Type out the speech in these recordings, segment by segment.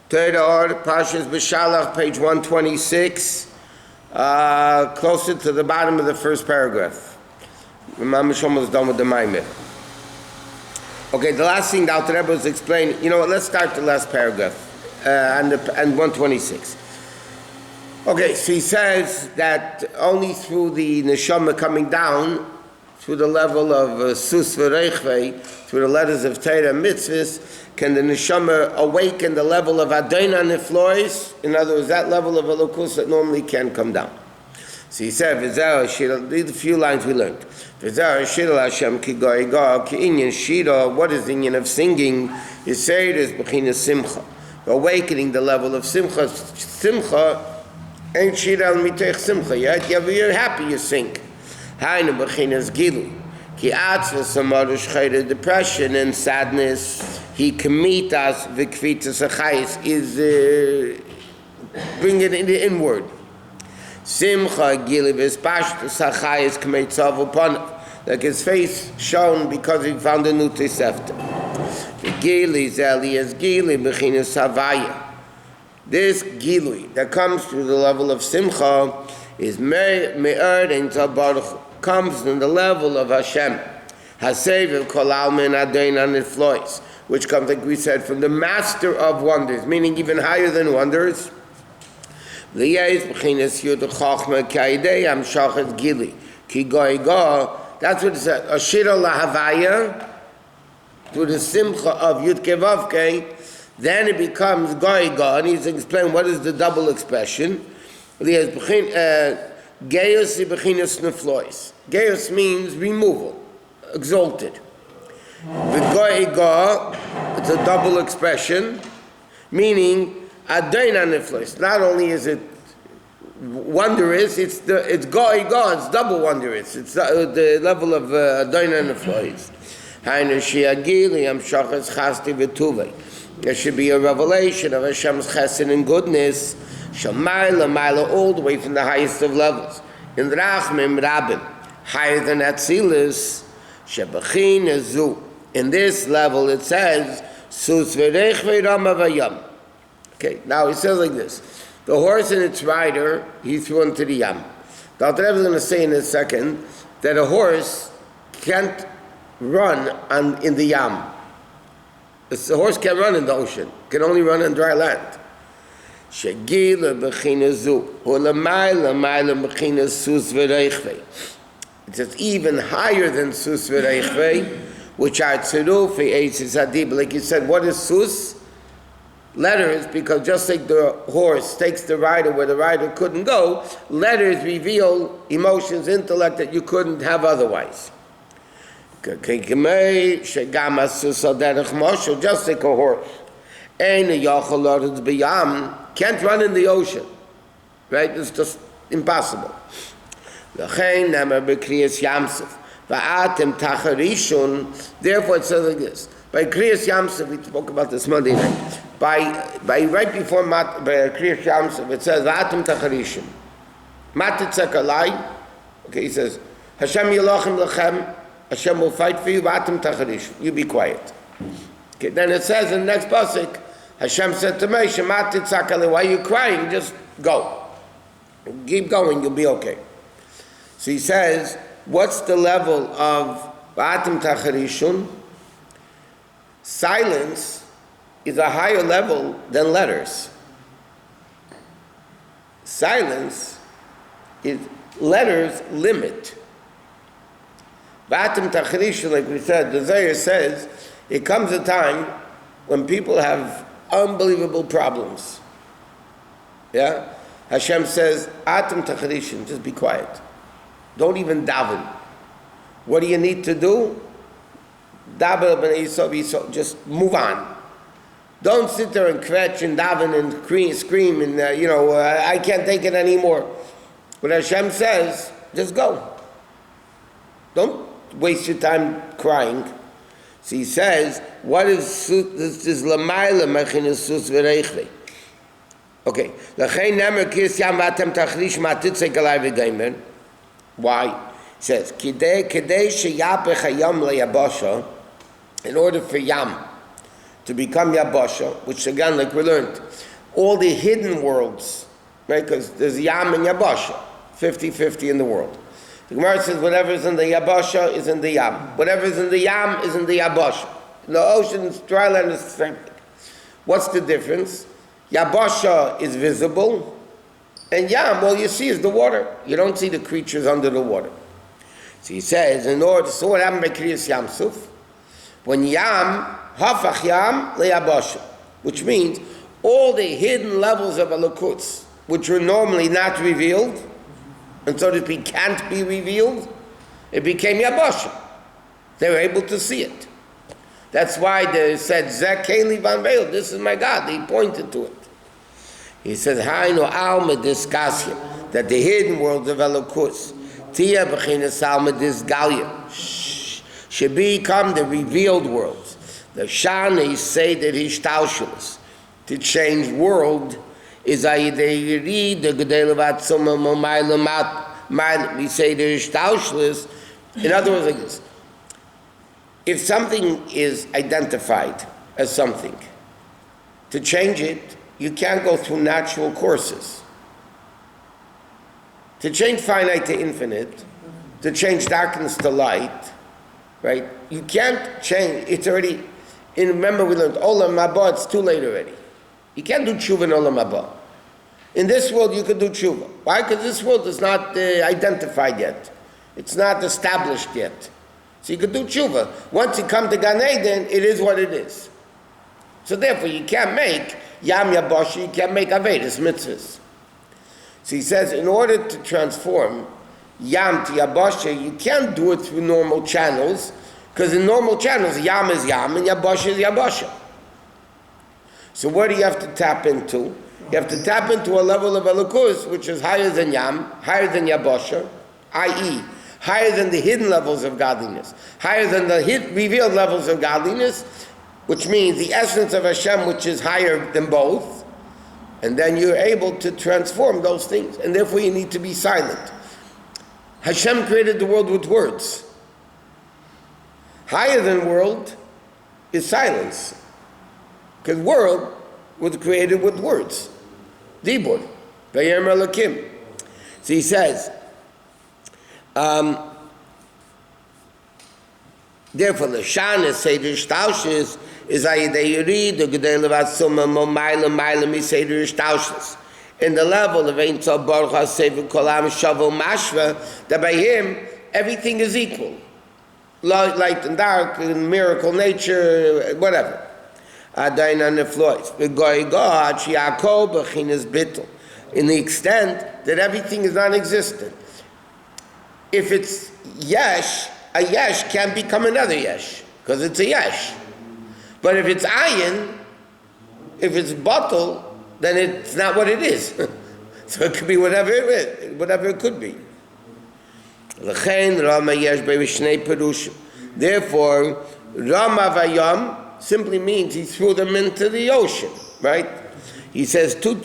Torah, Parshas Beshalach, page 126, closer to the bottom of the first paragraph. Mamish almost done with the Maimer. Okay, the last thing the Alter Rebbe was explaining. You know what? Let's start the last paragraph and 126. Okay, so he says that only through the neshama coming down, through the level of sus v'reichvei, through the letters of Torah and mitzvahs, can the neshama awaken the level of Adonai Niflois? In other words, that level of Elokus that normally can't come down. So he said, these are the few lines we learned. What is the inyan of singing? You say it is b'chinas simcha, awakening the level of simcha. Simcha ain't shira al mitech simcha. You're happy, you sing. Hainu b'chinas gilu. Ki atzva samarush chayre, depression and sadness. He kamitas v'kvitas achayis is bring it in the inward. Simcha gilu v'espashtus achayis k'meitzav upon, like his face shone because he found a new tesefta. Gili zeli is gili b'chinas havaya. This gilui that comes through the level of simcha is me'er and tabaruch, comes in the level of Hashem. Hasev kol almin adonai niflois, which comes, like we said, from the master of wonders, meaning even higher than wonders. That's what it said. Ashira lahavaya, through the simcha of Yud Kevavke, then it becomes goiga, and he's explaining what is the double expression. Geus Geus means removal, exalted. The goiga, it's a double expression, meaning Adonai Niflois. Not only is it wondrous, it's goiga, it's double wondrous. It's the level of Adonai Niflois. There should be a revelation of Hashem's chesed and goodness, Shamayla, all the way from the highest of levels. In Rachmim Rabin, higher than Atzilus, Shebachin Azu. In this level it says, Sus v'rech v'rama v'yam. Okay, now he says like this. The horse and its rider, he threw into the yam. The Alter Rebbe is going to say in a second that a horse can't run in the yam. A horse can't run in the ocean. Can only run on dry land. Shegila b'chinazu, u'lamayla mayla b'chinas sus v'reichvei. It says even higher than sus v'reichvei, which are tzirufi eitzis hadib. Like you said, what is sus? Letters, because just like the horse takes the rider where the rider couldn't go, letters reveal emotions, intellect that you couldn't have otherwise. Just like a horse. Can't run in the ocean. Right? It's just impossible. Therefore it says like this. By Kriyas Yamsuf, we spoke about this Monday night. By right before Kriyas Yamsuf, it says V'atem Tacharishon. Matitzakalai. Okay, he says Hashem Yelochem Lechem. Hashem will fight for you. V'atem Tacharishon. You be quiet. Okay, then it says in the next pasuk, Hashem said to Moshe, Matitzakalai, why are you crying? Just go. Keep going. You'll be okay. So he says, what's the level of V'atem Tacharishon? Silence is a higher level than letters. Silence is letters limit. V'atem tacharishon, like we said, the Zohar says, it comes a time when people have unbelievable problems. Yeah? Hashem says, Atem tacharishon, just be quiet. Don't even daven. What do you need to do? Just move on. Don't sit there and kvetch and daven and scream and I can't take it anymore. What Hashem says, just go. Don't waste your time crying. So he says, what is this lamayla mechinas sus v'reichvei? Okay. Why? He says, in order for Yam to become Yabasha, which again, like we learned, all the hidden worlds, right? Because there's Yam and Yabasha, 50-50 in the world. The Gemara says whatever is in the Yabasha is in the Yam. Whatever is in the Yam is in the Yabasha. In the ocean, dry land is the same thing. What's the difference? Yabasha is visible, and Yam, all you see is the water. You don't see the creatures under the water. So he says, so what happened by Kriyas Yamsuf? When Yam, Hafach Yam, LeYabasha, which means all the hidden levels of Elokuts, which were normally not revealed, and so to speak can't be revealed, it became Yabasha. They were able to see it. That's why they said, Zekeli Van Veil, this is my God. He pointed to it. He says, Hainu Alma Diskasya, that the hidden worlds of Elokus, Tia Bechinas Alma Disgalia, should become the revealed worlds. The Shani say that Hishtaushus, to change world, is Ayidei the Gedelevat Soma Momayla we say the Hishtaushus. In other words, like this. If something is identified as something, to change it, you can't go through natural courses. To change finite to infinite, to change darkness to light, right? You can't change, it's already, remember we learned Olam Haba, it's too late already. You can't do tshuva in Olam Haba. In this world you can do tshuva. Why? Because this world is not identified yet. It's not established yet. So you can do tshuva. Once you come to Gan Eden, it is what it is. So therefore you can't make Yam Yabasha, you can't make Avedis, mitzvahs. So he says, in order to transform Yam to Yabasha, you can't do it through normal channels, because in normal channels, Yam is Yam and Yabasha is Yabasha. So what do you have to tap into? You have to tap into a level of Elokus, which is higher than Yam, higher than Yabasha, i.e., higher than the hidden levels of godliness, higher than the revealed levels of godliness, which means the essence of Hashem, which is higher than both, and then you're able to transform those things, and therefore you need to be silent. Hashem created the world with words. Higher than world is silence, because world was created with words. Dibur, Vayem Elokim. So he says, therefore, the Shana Seder Shtaushis is Ayidei Yuri, the Gedei Levat Soma Momayla Mayla Mi Seder Shtaushis. In the level of Ein Tov Baruch HaSever Kolam Shavu Mashva, that by him everything is equal, light and dark, and miracle, nature, whatever. Adain on the floors. V'goy God Shiakol B'chinas Bittul. In the extent that everything is non-existent. If it's yesh, a yesh can't become another yesh, because it's a yesh. But if it's ayin, if it's batul, then it's not what it is. So it could be whatever it is, whatever it could be. Therefore, Rama Vayam simply means he threw them into the ocean, right? He says two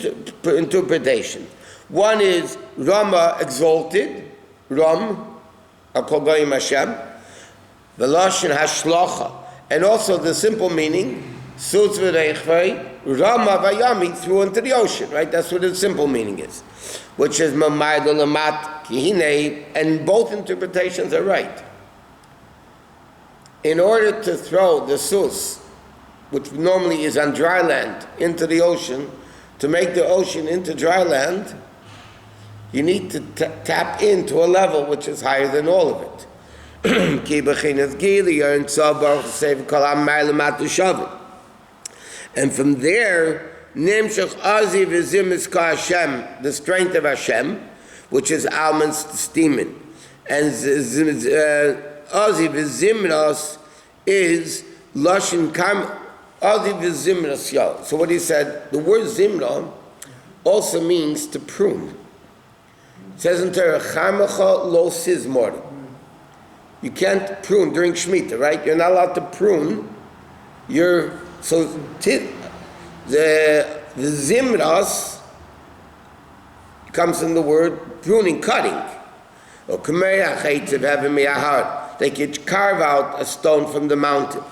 interpretations. One is Rama exalted, Ram, Akol Goyim Hashem, Veloshin Hashlocha, and also the simple meaning, Sutz V'Reichvei, Rama Vayami threw into the ocean, right? That's what the simple meaning is, which is Mamay Lamat Kihine, and both interpretations are right. In order to throw the sus, which normally is on dry land, into the ocean, to make the ocean into dry land, you need to tap into a level which is higher than all of it. And from there, the strength of Hashem, which is Alman's steaming. And Aziv Zimras is Lashon Kam Aziv Zimras Yal. So what he said, the word Zimra also means to prune. It says in Torah, Chamacha lo sizmor. You can't prune during Shemitah, right? You're not allowed to prune. The Zimras comes from the word pruning, cutting. They could carve out a stone from the mountain.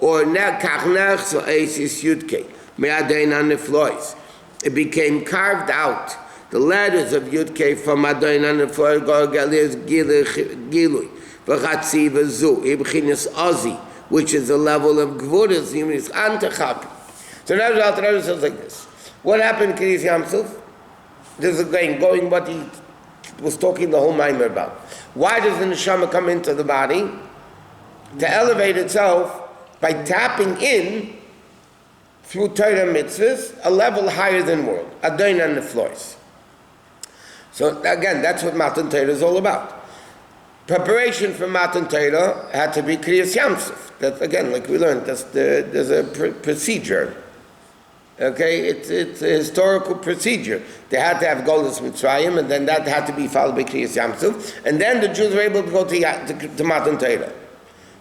Or Kachnach, so Asis Yudke, Me'adain on the floors. It became carved out, the letters of Yudke from Adain on the floor, Gorgalis Gilui, Vachatzi Vazu, Ibchinis Ozi, which is the level of Gvudas, Yiminis Antachap. So now the Alter Rebbe says like this. What happened to Kriyas Yamsuf? This is going what he was talking the whole Maimer about. Why does the neshama come into the body? To elevate itself by tapping in through Torah mitzvahs a level higher than world, Adon on the floors. So again, that's what Matan Torah is all about. Preparation for Matan Torah had to be Kriyas Yamsuf. That again, like we learned, there's a procedure. Okay, it's a historical procedure. They had to have Golus Mitzrayim, and then that had to be followed by Kriyas Yamsuf, and then the Jews were able to go to Matan Torah.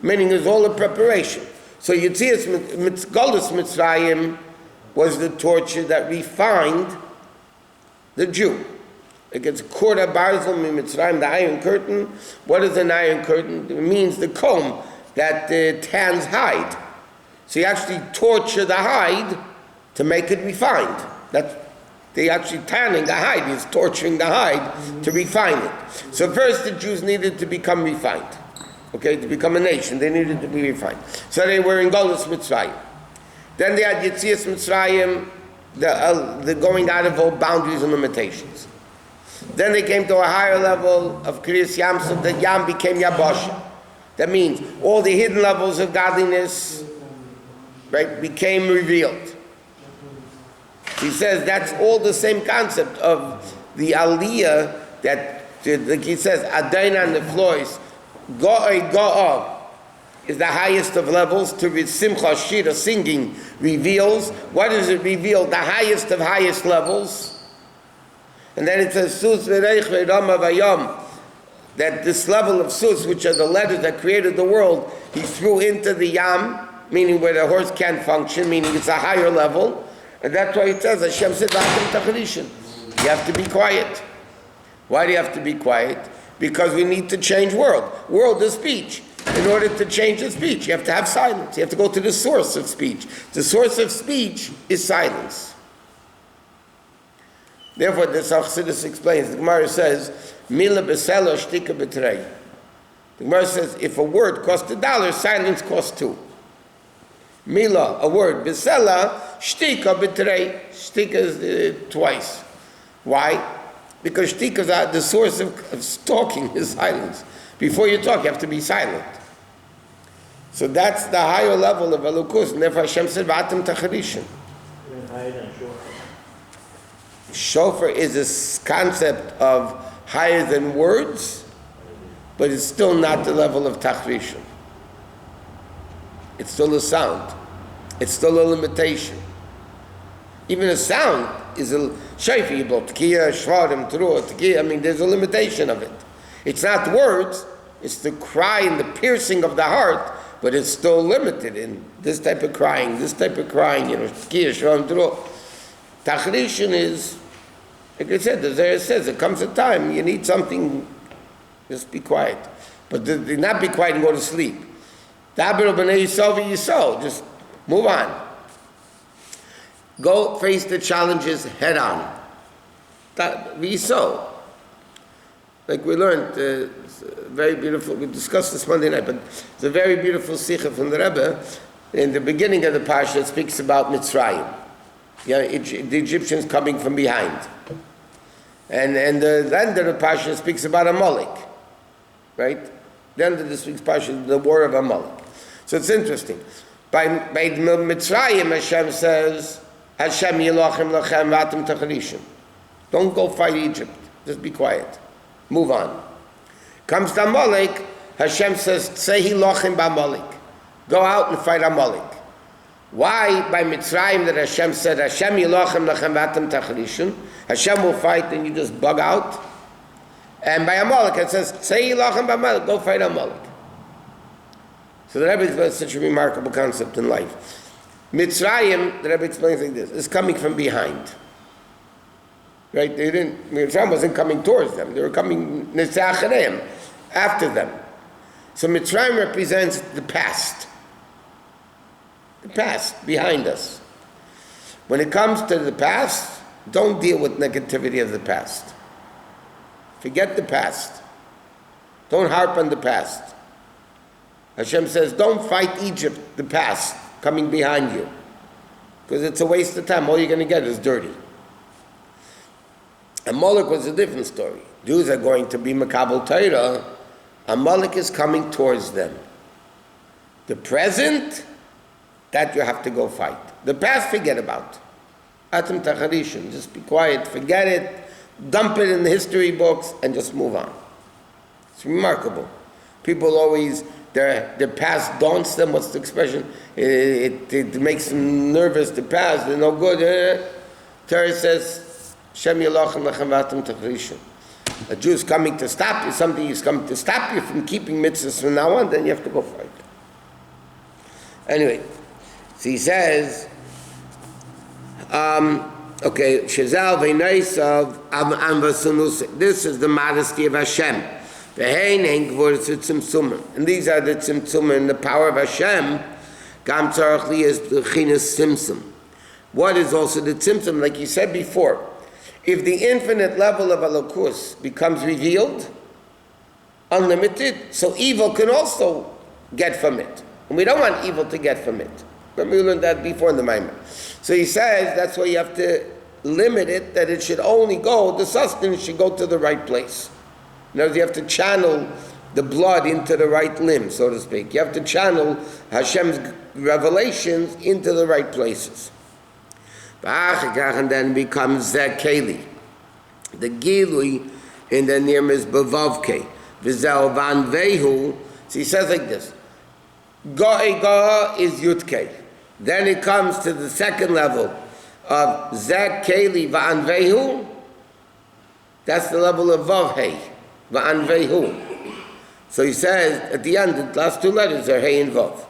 Meaning it's all a preparation. So Yetzias Golus Mitzrayim was the torture that refined the Jew. It gets Kora Barzel Mitzrayim, the Iron Curtain. What is an Iron Curtain? It means the comb that tans hide. So you actually torture the hide to make it refined. They actually tanning the hide, he's torturing the hide to refine it. So first the Jews needed to become refined. Okay, to become a nation, they needed to be refined. So they were in Golus Mitzrayim. Then they had Yetzias Mitzrayim, the going out of all boundaries and limitations. Then they came to a higher level of Kriyas Yamsuf, that Yam became Yabasha. That means all the hidden levels of godliness, right, became revealed. He says that's all the same concept of the aliyah that, like he says, Adain on the floors, Go'ah is the highest of levels. To be Simcha Shira, singing, reveals. What does it reveal? The highest of highest levels. And then it says, Sus v'reich v'rama v'yom, that this level of Sus, which are the letters that created the world, he threw into the Yam, meaning where the horse can't function, meaning it's a higher level. And that's why it says, Hashem said, you have to be quiet. Why do you have to be quiet? Because we need to change world. World is speech. In order to change the speech, you have to have silence. You have to go to the source of speech. The source of speech is silence. Therefore, the Chassidus explains, the Gemara says, Mila besela shtika betrei. The Gemara says, if a word costs $1, silence costs $2. Mila, a word, besela, shtika betrei. Shtika is twice. Why? Because shtika is the source of talking is silence. Before you talk, you have to be silent. So that's the higher level of Elokus. And therefore Hashem said, V'atem tacharishin. Shofar is a concept of higher than words, but it's still not the level of tachrishin. It's still a sound. It's still a limitation. Even a sound is a shayfi, tkiya, shvarim, teruah, tkiya. I mean, there's a limitation of it. It's not words, it's the cry and the piercing of the heart, but it's still limited in this type of crying, tkiya, shvarim, teruah. Tachrishin is, like I said, the Zohar says, there comes a time you need something, just be quiet. But not be quiet and go to sleep. Daber b'nei Yisrael v'Yisrael, just move on. Go face the challenges head on. V'Yisrael. Like we learned, very beautiful, we discussed this Monday night, but it's a very beautiful sikha from the Rebbe. In the beginning of the parsha, it speaks about Mitzrayim. Yeah, the Egyptians coming from behind. And the end of the parsha speaks about Amalek. Right? The end of this week's parsha is the war of Amalek. So it's interesting. By Mitzrayim, Hashem says, Hashem yilachem lachem v'atem tacharishim. Don't go fight Egypt. Just be quiet. Move on. Comes to Amalek, Hashem says, Tsehi lachem b'Amalek. Go out and fight Amalek. Why by Mitzrayim that Hashem said, Hashem yilachem lachem v'atem tacharishim? Hashem will fight and you just bug out. And by Amalek it says, Tsehi lachem b'Amalek. Go fight Amalek. So the Rebbe explains such a remarkable concept in life. Mitzrayim, the Rebbe explains like this, is coming from behind. Right? Mitzrayim wasn't coming towards them. They were coming after them. So Mitzrayim represents the past. The past, behind us. When it comes to the past, don't deal with negativity of the past. Forget the past. Don't harp on the past. Hashem says, don't fight Egypt, the past, coming behind you. Because it's a waste of time. All you're going to get is dirty. Amalek was a different story. Jews are going to be Makabel Torah. Amalek is coming towards them. The present, that you have to go fight. The past, forget about. Atem Tacharishin, just be quiet, forget it, dump it in the history books, and just move on. It's remarkable. People always, their past daunts them. What's the expression? It makes them nervous, the past, they're no good. Torah says, Shem Yelochem Lechem Vatem Tacharishin. A Jew is coming to stop you, something is coming to stop you from keeping mitzvahs from now on, then you have to go fight. Anyway, so he says, okay, Shezal Veinaisav Amvasunus. This is the modesty of Hashem. And these are the tzimtzum and the power of Hashem. Gam tzarach li is the chinas tzimtzum. What is also the tzimtzum? Like you said before, if the infinite level of Elokus becomes revealed, unlimited, so evil can also get from it. And we don't want evil to get from it. Remember we learned that before in the Maimon. So he says that's why you have to limit it, that it should only go, the sustenance should go to the right place. In other words, you have to channel the blood into the right limb, so to speak. You have to channel Hashem's revelations into the right places. And then becomes Zekeli. The Gilui in the Nirmis Bavavke. Vizel Van Vehu. So he says like this. Go'ega is Yutke. Then it comes to the second level of Zekeli Van Vehu. That's the level of Vavhei. Van Vehu. So he says at the end, the last two letters are Hey and Vav.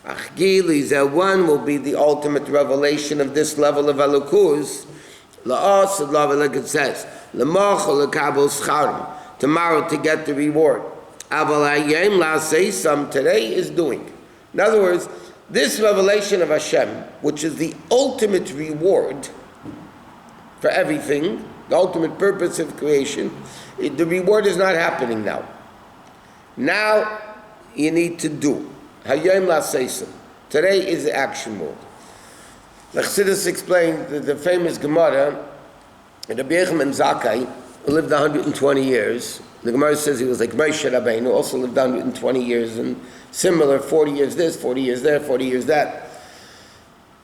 Achgili, that one will be the ultimate revelation of this level of Elokus. La'as, like it says, L'machal l'kabel scharim, tomorrow to get the reward. Aval hayem la'seisam, today is doing. In other words, this revelation of Hashem, which is the ultimate reward for everything, the ultimate purpose of creation, the reward is not happening now. Now you need to do. Hayom la'seisam. Today is the action mode. Chassidus explained the famous Gemara, Rabbi Yochanan Zakkai, who lived 120 years. The Gemara says he was like Moshe Rabbeinu, who also lived 120 years, and similar, 40 years this, 40 years there, 40 years that.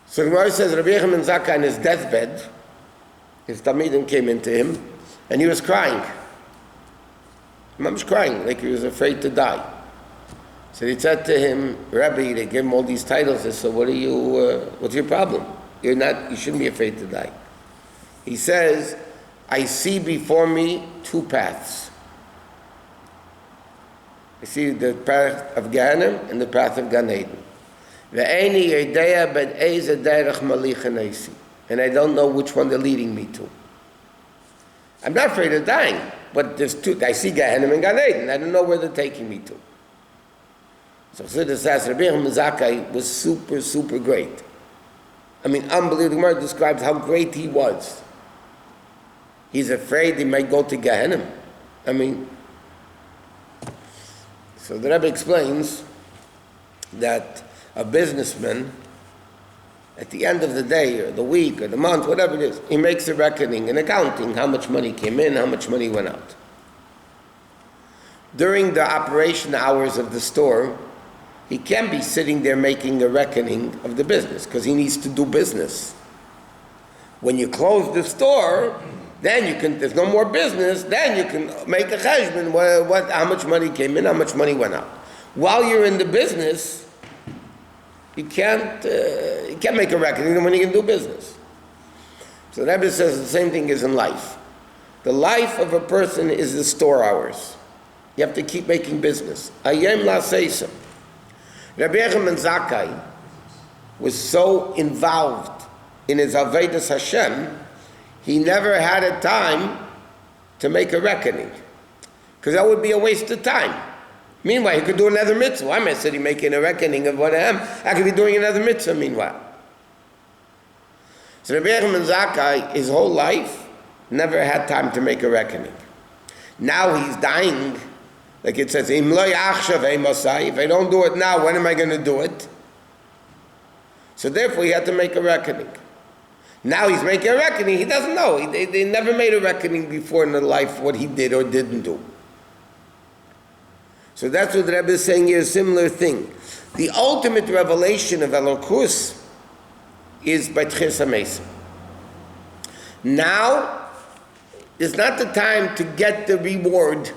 So the Gemara says Rabbi Yochanan Zakkai in his deathbed, his Talmidim came into him, and he was crying. Mom was crying, like he was afraid to die. So he said to him, Rabbi, they gave him all these titles. They said, what's your problem? You shouldn't be afraid to die. He says, I see before me two paths. I see the path of Gehenna and the path of Gan Eden. And I don't know which one they're leading me to. I'm not afraid of dying, but there's two. I see Gehenna and Gan Eden. I don't know where they're taking me to. So Chassidus says Rabbi Yochanan Zakkai was super, super great. I mean, unbelievable. The Gemara describes how great he was. He's afraid he might go to Gehenna. I mean, so the Rebbe explains that a businessman, at the end of the day, or the week, or the month, whatever it is, he makes a reckoning, an accounting, how much money came in, how much money went out. During the operation hours of the store, he can't be sitting there making a reckoning of the business, because he needs to do business. When you close the store, then there's no more business, then you can make a cheshbon, how much money came in, how much money went out. While you're in the business, you can't make a reckoning when you can do business. So the Rebbe says the same thing is in life. The life of a person is the store hours. You have to keep making business. Ayem la'seisam. Rabbi Yochanan Zakkai was so involved in his Avodas Hashem, he never had a time to make a reckoning. Because that would be a waste of time. Meanwhile, he could do another mitzvah. I'm sitting making a reckoning of what I am. I could be doing another mitzvah meanwhile. So Rabbi Yochanan Zakkai, his whole life, never had time to make a reckoning. Now he's dying. Like it says, Im lo yachshav eimosai. If I don't do it now, when am I going to do it? So therefore, he had to make a reckoning. Now he's making a reckoning. He doesn't know. They never made a reckoning before in their life what he did or didn't do. So that's what the Rebbe is saying here, a similar thing. The ultimate revelation of Elokus is by Tchis HaMesim. Now is not the time to get the reward.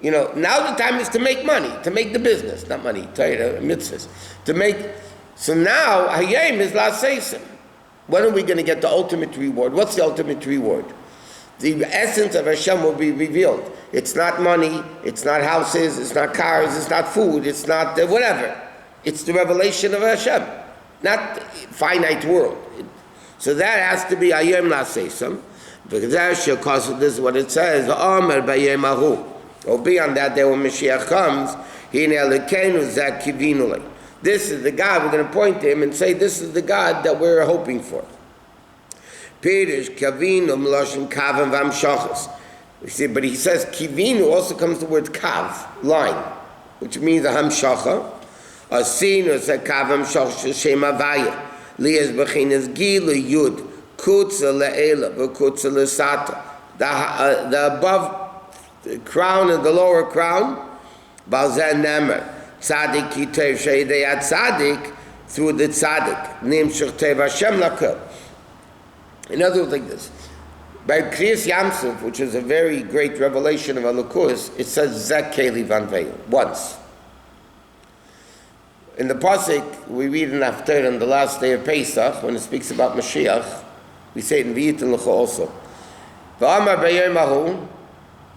You know, now the time is to make money, to make the business, not money, mitzvahs. To make, so now, Hayim is La'aseisim. When are we going to get the ultimate reward? What's the ultimate reward? The essence of Hashem will be revealed. It's not money, it's not houses, it's not cars, it's not food, it's not whatever. It's the revelation of Hashem, not finite world. So that has to be Hayim La'aseisim. Because this is what it says, Omer B'Yom Hahu. Or beyond that day when Mashiach comes, this is the God, we're going to point to him and say, this is the God that we're hoping for. You see, but he says kivinu also comes the word kav, line, which means a hamshacha. A sin is a kav hamshacha shem avaya. Lias bechinas gilu yud kutza le'ela v'kutza le'sata. The above crown and the lower crown, balzan nemer tzadik yitev sheidei tzadik through the tzadik nim shechtev Hashem lakol. In other words, like this, by Kriyas Yamsuf, which is a very great revelation of Elokus, it says Zek Keli Van Veil once. In the pasuk we read in Haftarah on the last day of Pesach, when it speaks about Mashiach, we say it in V'yitin L'cha also. V'amar b'yom hahu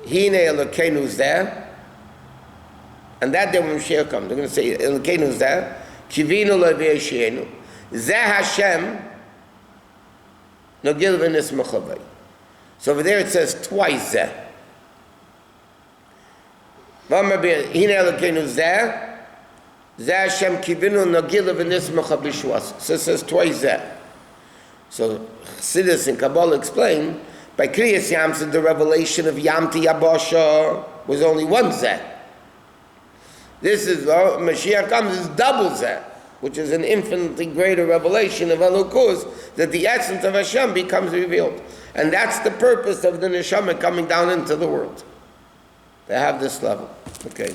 Hine Elokenu's there, and that day when Mashiach comes, they're going to say Elokenu's there. Kivinu le'v'yeshienu. Zeh Hashem nogil v'nis mechavei. So over there it says twice Zeh. Hine Elokenu's there. Zeh Hashem kivinu nogil v'nis mechavei shuas. So it says twice Zeh. So Chassidus and Kabbalah explain. By Kriyas Yamsuf, the revelation of Yamti Yabasha was only one Zeh. This is, Mashiach comes, is double Zeh, which is an infinitely greater revelation of Elokus, that the essence of Hashem becomes revealed. And that's the purpose of the Neshama coming down into the world. They have this level. Okay.